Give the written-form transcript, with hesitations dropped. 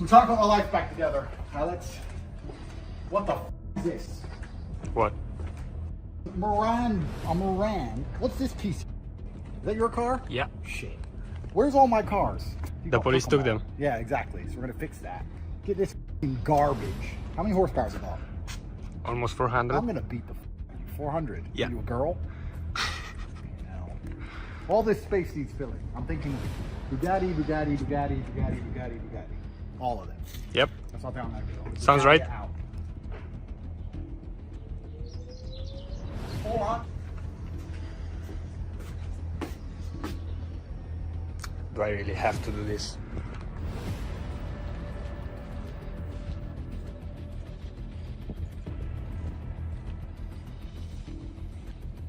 So I'm trying to put my life back together. Now let's. What the is this? What? Moran. A Moran. What's this piece? Is that your car? Yeah. Shit. Where's all my cars? The police took them. Yeah, exactly. So we're gonna fix that. Get this garbage. How many horsepower is it on? Almost 400. I'm gonna beat the 400. Yeah. Are you a girl? No. All this space needs filling. I'm thinking Bugatti, Bugatti, Bugatti, Bugatti, Bugatti, Bugatti. All of them. Yep. That's not how I'm gonna go. Sounds Bugatti right. Out. Hold on. Do I really have to do this?